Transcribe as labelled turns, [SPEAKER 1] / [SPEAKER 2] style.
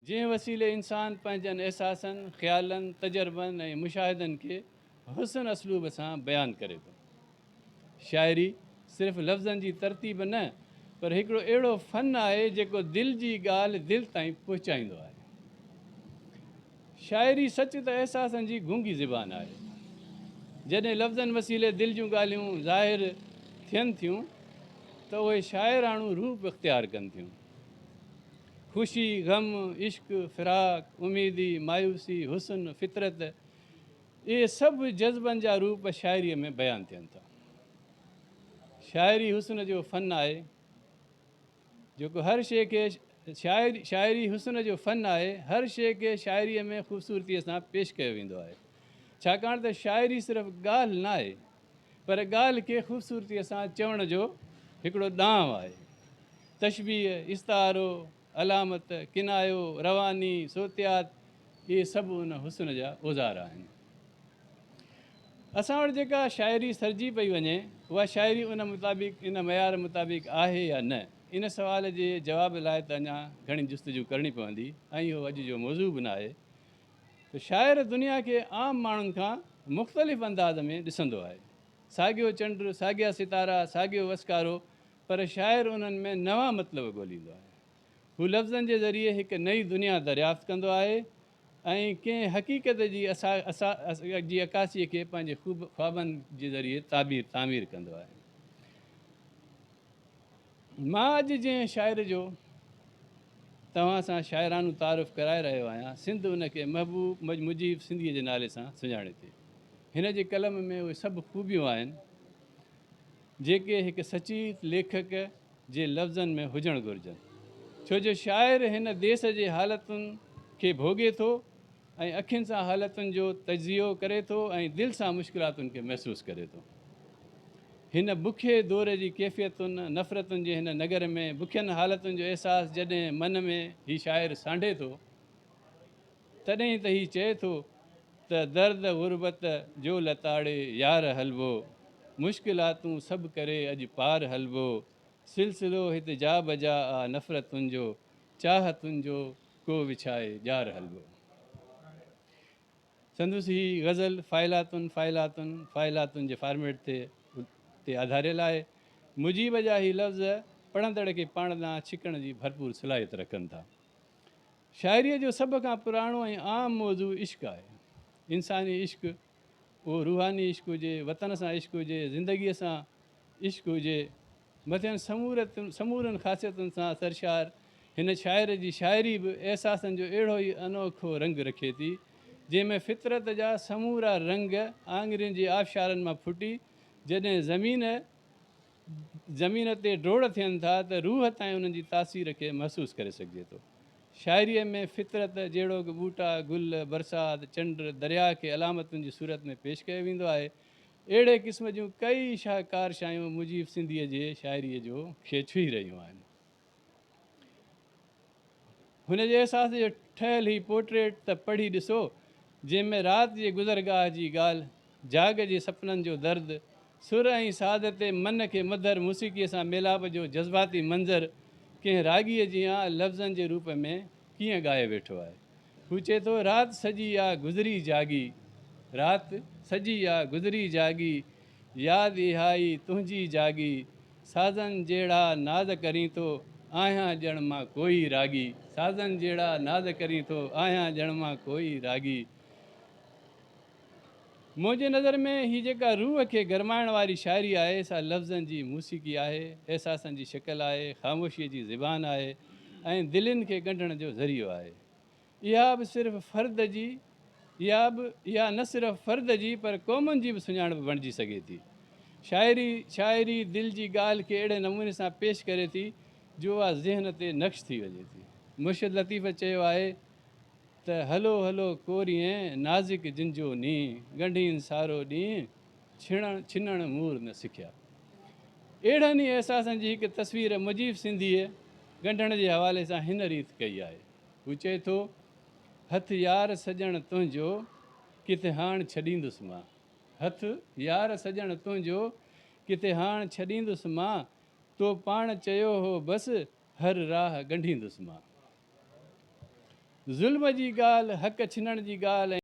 [SPEAKER 1] जंहिं वसीले इंसान पंहिंजनि अहसासनि ख़्यालनि तजर्बनि ऐं मुशाहिदनि खे हुसन असलूब सां बयानु करे थो। शाइरी सिर्फ़ु लफ़्ज़नि जी तरतीब न, पर हिकिड़ो अहिड़ो फ़न आहे जेको दिलि जी ॻाल्हि दिलि ताईं पहुचाईंदो आहे। शाइरी सच त अहसासनि जी गूंगी ज़बान आहे। जॾहिं लफ़्ज़नि वसीले दिलि जूं ॻाल्हियूं ज़ाहिर थियनि थियूं त उहे शाइराणू रूप इख़्तियार कनि थियूं। ख़ुशी, ग़म, इश्क, फ़िराक, उमेदी, मायूसी, हुस्न, फितरत, इहे सभु जज़्बनि जा रूप शाइरीअ में बयानु थियनि था। शाइरी हुस्न जो फ़न आहे जेको हर शइ खे शाइरी हुस्न जो फ़न आहे, हर शइ खे शाइरीअ में ख़ूबसूरतीअ सां पेश कयो वेंदो आहे। छाकाणि त शाइरी सिर्फ़ु ॻाल्हि न आहे, पर ॻाल्हि खे ख़ूबसूरतीअ सां चवण जो हिकिड़ो ॾांव आहे। तशबीह, इस्तारो, अलामत, किनायो, रवानी, सोतियात, इहे सभु उन हुस्न जा औज़ार आहिनि। असां वटि जेका शाइरी सरजी पई वञे, उहा शाइरी उन मुताबिक़ इन मयार मुताबिक़ आहे या न, इन सवाल जे जवाब लाइ त अञा घणी जुस्तजू करणी पवंदी, ऐं इहो अॼु जो मौज़ू बि न आहे। त शाइर दुनिया खे आम माण्हुनि खां मुख़्तलिफ़ अंदाज़ में ॾिसंदो आहे। साॻियो चंड, साॻिया सितारा, साॻियो वसकारो, पर शाइर उन्हनि में नवां मतिलब ॻोल्हींदो आहे। हू लफ़्ज़नि जे ज़रिए हिकु नई दुनिया दरियाफ़्त कंदो आहे ऐं कंहिं हक़ीक़त जी अकासीअ खे पंहिंजे ख़्वाबनि जे ज़रिए तामीर कंदो आहे। मां अॼु जंहिं शाइर जो तव्हां सां शाइरानू तारुफ़ कराए रहियो आहियां, सिंध उनखे महबूब मुजीब सिंधीअ जे नाले सां सुञाणे थी। हिन जे कलम में उहे सभु ख़ूबियूं आहिनि जेके हिकु सचीत लेखक जे लफ़्ज़नि में हुजणु घुरिजनि। छो जो शाइर हिन देश जे हालतुनि खे भोॻे थो ऐं अखियुनि सां हालतुनि जो तजियो करे थो ऐं दिलि सां मुश्किलातुनि खे महसूसु करे थो। हिन बुखे दौर जी कैफ़ियतुनि नफ़रतुनि जे हिन नगर में बुखियनि हालतुनि जो अहसासु जॾहिं मन में हीउ शाइर सांढे थो, तॾहिं त हीउ चए थो त दर्द ग़ुरबत जो लताड़े यार हलबो, मुश्किलातूं सभु करे अॼु पार हलबो, सिलसिलो हिते जा बजा आ नफ़रतुनि जो, चाहतुनि जो को विछाए ॼार हलबो। संदुसि ही गज़ल फ़ाइलातुनि जे फॉर्मेट ते आधारियल आहे। मुजीब जा ही लफ़्ज़ पढ़ंदड़ खे पाण ॾांहुं छिकण जी भरपूर सलाहियत रखनि था। शाइरीअ जो सभ खां पुराणो ऐं आम मौज़ू इश्क़ आहे। इंसानी इश्क़, उहो रूहानी इश्क़ हुजे, वतन सां इश्क़ हुजे, ज़िंदगीअ सां इश्क़ हुजे, मथियनि समूरनि ख़ासियतुनि सां सरशार हिन शाइर जी शाइरी बि अहसासनि जो अहिड़ो ई अनोखो रंग रखे थी, जंहिंमें फितरत जा समूरा रंग आङुरियुनि जी आबशारनि मां फुटी जॾहिं ज़मीन ते ड्रोड़ थियनि था त रूह ताईं उन्हनि जी तासीर खे महसूसु करे सघिजे थो। शाइरीअ में फितरत जहिड़ो की ॿूटा, गुल, बरसाति, चंड, दरिया खे अलामतुनि जी सूरत में पेश कयो वेंदो आहे। अहिड़े क़िस्म जूं कई शाहकार शयूं मुजीब सिंधीअ जे शाइरीअ जो खे छुही रहियूं आहिनि। हुन जे अहसास जो ठहियलु ही पोर्ट्रेट त पढ़ी ॾिसो, जंहिंमें राति जे गुज़रगाह जी ॻाल्हि, जाग जे सपननि जो दर्द, सुर ऐं साद ते मन खे मदर मूसीक़ीअ सां मेलाप जो जज़्बाती मंज़र कंहिं राॻीअ जी लफ़्ज़नि जे रूप में कीअं ॻाए वेठो आहे। हू चए थो, राति सॼी आहे गुज़री जागी, राति सॼी आहे गुज़री जागी, यादि इहा ई तुंहिंजी जागी, साज़नि जहिड़ा नाज़ करीं थो आहियां ॼण मां कोई रागी, साज़नि जहिड़ा नाज़ करीं थो आहियां ॼण मां कोई रागी। मुंहिंजे नज़र में हीअ जेका रूह खे गरमाइण वारी शाइरी आहे, सा लफ़्ज़नि जी मूसीक़ी आहे, अहसासनि जी शिकल आहे, ख़ामोशीअ जी ज़बान आहे ऐं दिलनि खे ॻंढण जो ज़रियो आहे। इहा न सिर्फ़ु फ़र्द जी पर क़ौमुनि जी बि सुञाणप बणिजी सघे थी। शाइरी दिलि जी ॻाल्हि खे अहिड़े नमूने सां पेश करे थी जो उहा ज़हन ते नक्श थी वञे थी। मुर्शिद लतीफ़ चयो आहे त हलो हलो कोरीअं नाज़िक जिन जो नींहुं, ॻंढीनि सारो ॾींहुं, छिनण मूर न सिखिया। अहिड़नि ई अहसासनि जी हिकु तस्वीर मुजीब सिंधीअ ॻंढण जे हवाले सां हिन रीति कई आहे। हू चए थो, हथु यार सॼण तुंहिंजो किथे हाण छॾींदुसि मां, हथु यार सॼण तुंहिंजो किथे हाण छॾींदुसि मां, तो पाण चयो हो बसि हर राह ॻंढींदुसि मां। ज़ुल्म जी ॻाल्हि हक़ छिनण जी ॻाल्हि